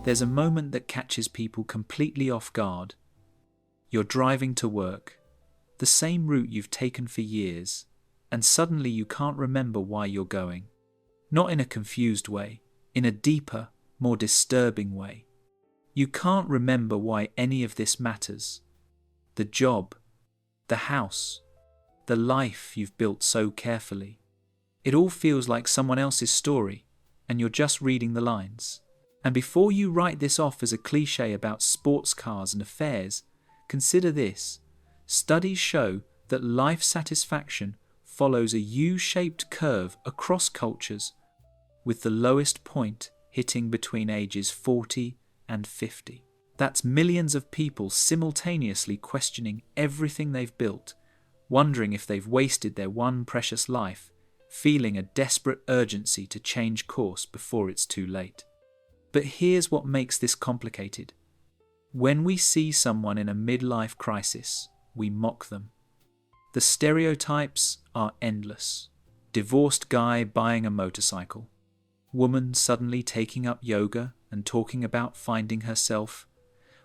There's a moment that catches people completely off guard. You're driving to work, the same route you've taken for years, and suddenly you can't remember why you're going. Not in a confused way, in a deeper, more disturbing way. You can't remember why any of this matters. The job, the house, the life you've built so carefully. It all feels like someone else's story, and you're just reading the lines. And before you write this off as a cliche about sports cars and affairs, consider this. Studies show that life satisfaction follows a U-shaped curve across cultures, with the lowest point hitting between ages 40 and 50. That's millions of people simultaneously questioning everything they've built, wondering if they've wasted their one precious life, feeling a desperate urgency to change course before it's too late. But here's what makes this complicated. When we see someone in a midlife crisis, we mock them. The stereotypes are endless. Divorced guy buying a motorcycle. Woman suddenly taking up yoga and talking about finding herself.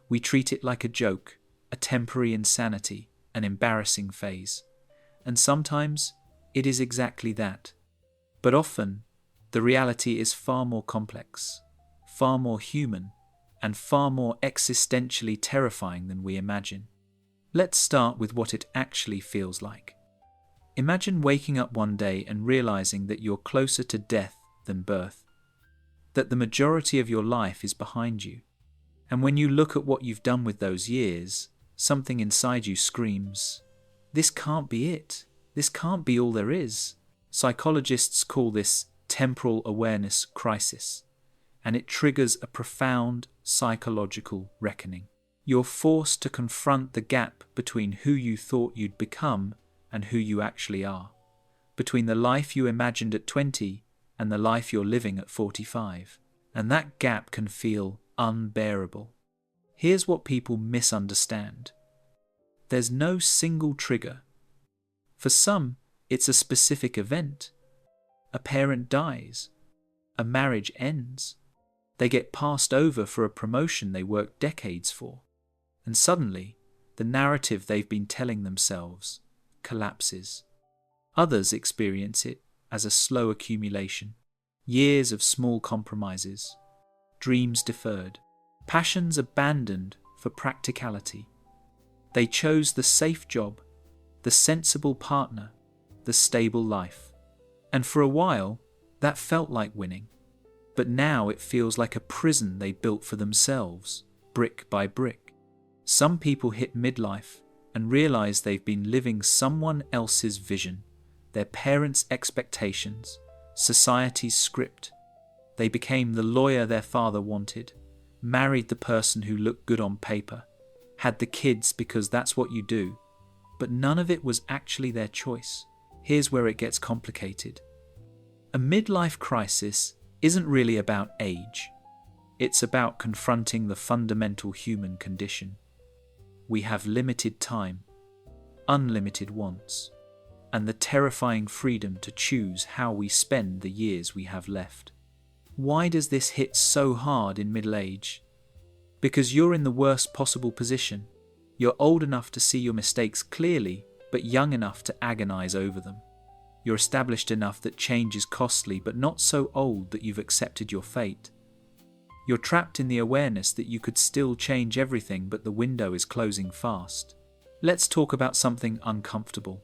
We treat it like a joke, a temporary insanity, an embarrassing phase. And sometimes it is exactly that. But often, the reality is far more complex, far more human, and far more existentially terrifying than we imagine. Let's start with what it actually feels like. Imagine waking up one day and realizing that you're closer to death than birth, that the majority of your life is behind you. And when you look at what you've done with those years, something inside you screams, "This can't be it. This can't be all there is." Psychologists call this temporal awareness crisis, and it triggers a profound psychological reckoning. You're forced to confront the gap between who you thought you'd become and who you actually are, between the life you imagined at 20 and the life you're living at 45. And that gap can feel unbearable. Here's what people misunderstand. There's no single trigger. For some, it's a specific event. A parent dies. A marriage ends. They get passed over for a promotion they worked decades for. And suddenly, the narrative they've been telling themselves collapses. Others experience it as a slow accumulation. Years of small compromises. Dreams deferred. Passions abandoned for practicality. They chose the safe job, the sensible partner, the stable life. And for a while, that felt like winning. But now it feels like a prison they built for themselves, brick by brick. Some people hit midlife and realize they've been living someone else's vision, their parents' expectations, society's script. They became the lawyer their father wanted, married the person who looked good on paper, had the kids because that's what you do, but none of it was actually their choice. Here's where it gets complicated. A midlife crisis isn't really about age. It's about confronting the fundamental human condition. We have limited time, unlimited wants, and the terrifying freedom to choose how we spend the years we have left. Why does this hit so hard in middle age? Because you're in the worst possible position. You're old enough to see your mistakes clearly, but young enough to agonize over them. You're established enough that change is costly, but not so old that you've accepted your fate. You're trapped in the awareness that you could still change everything, but the window is closing fast. Let's talk about something uncomfortable.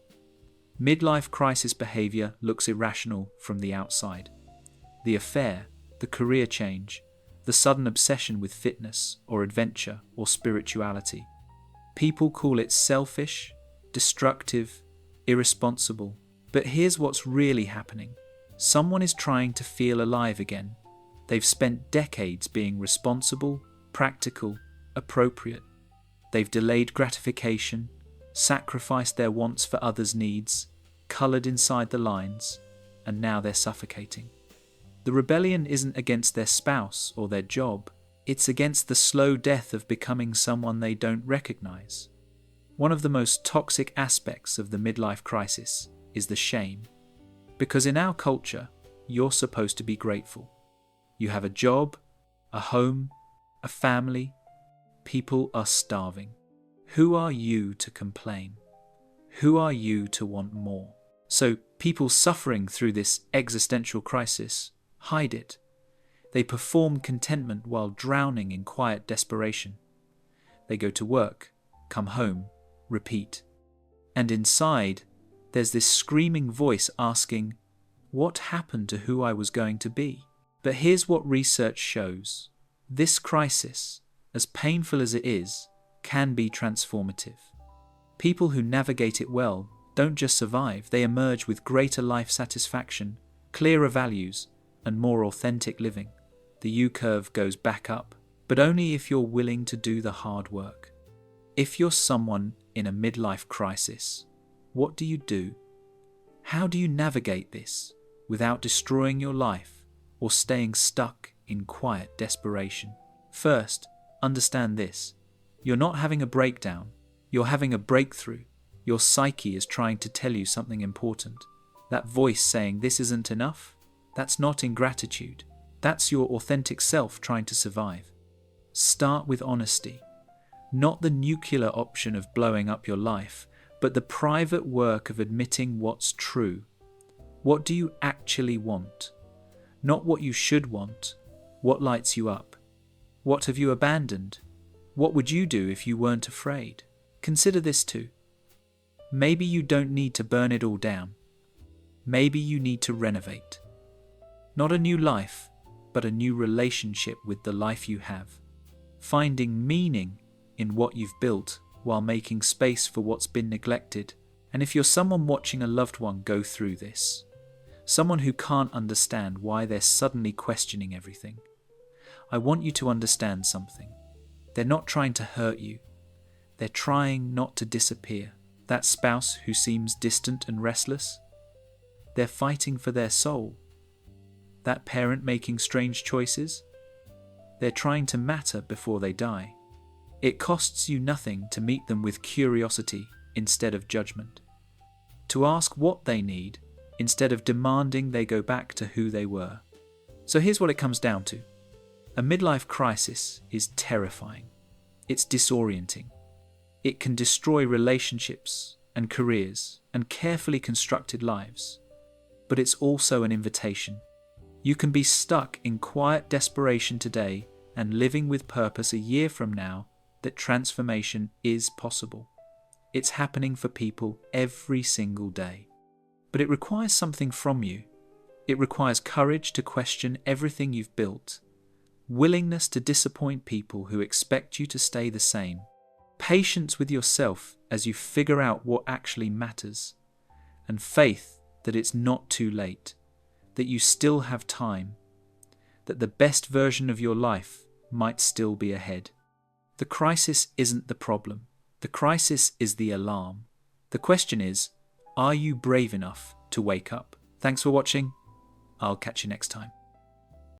Midlife crisis behavior looks irrational from the outside. The affair, the career change, the sudden obsession with fitness or adventure or spirituality. People call it selfish, destructive, irresponsible. But here's what's really happening. Someone is trying to feel alive again. They've spent decades being responsible, practical, appropriate. They've delayed gratification, sacrificed their wants for others' needs, coloured inside the lines, and now they're suffocating. The rebellion isn't against their spouse or their job. It's against the slow death of becoming someone they don't recognise. One of the most toxic aspects of the midlife crisis is the shame. Because in our culture, you're supposed to be grateful. You have a job, a home, a family. People are starving. Who are you to complain? Who are you to want more? So people suffering through this existential crisis hide it. They perform contentment while drowning in quiet desperation. They go to work, come home, repeat. And inside, there's this screaming voice asking, what happened to who I was going to be? But here's what research shows. This crisis, as painful as it is, can be transformative. People who navigate it well don't just survive, they emerge with greater life satisfaction, clearer values, and more authentic living. The U-curve goes back up, but only if you're willing to do the hard work. If you're someone in a midlife crisis, what do you do? How do you navigate this without destroying your life or staying stuck in quiet desperation? First, understand this. You're not having a breakdown, you're having a breakthrough. Your psyche is trying to tell you something important. That voice saying this isn't enough, that's not ingratitude. That's your authentic self trying to survive. Start with honesty. Not the nuclear option of blowing up your life, but the private work of admitting what's true. What do you actually want? Not what you should want. What lights you up? What have you abandoned? What would you do if you weren't afraid? Consider this too. Maybe you don't need to burn it all down. Maybe you need to renovate. Not a new life, but a new relationship with the life you have. Finding meaning in what you've built while making space for what's been neglected. And if you're someone watching a loved one go through this, someone who can't understand why they're suddenly questioning everything, I want you to understand something. They're not trying to hurt you. They're trying not to disappear. That spouse who seems distant and restless, they're fighting for their soul. That parent making strange choices, they're trying to matter before they die. It costs you nothing to meet them with curiosity instead of judgment. To ask what they need instead of demanding they go back to who they were. So here's what it comes down to. A midlife crisis is terrifying. It's disorienting. It can destroy relationships and careers and carefully constructed lives. But it's also an invitation. You can be stuck in quiet desperation today and living with purpose a year from now that transformation is possible. It's happening for people every single day. But it requires something from you. It requires courage to question everything you've built, willingness to disappoint people who expect you to stay the same, patience with yourself as you figure out what actually matters, and faith that it's not too late, that you still have time, that the best version of your life might still be ahead. The crisis isn't the problem. The crisis is the alarm. The question is, are you brave enough to wake up? Thanks for watching. I'll catch you next time.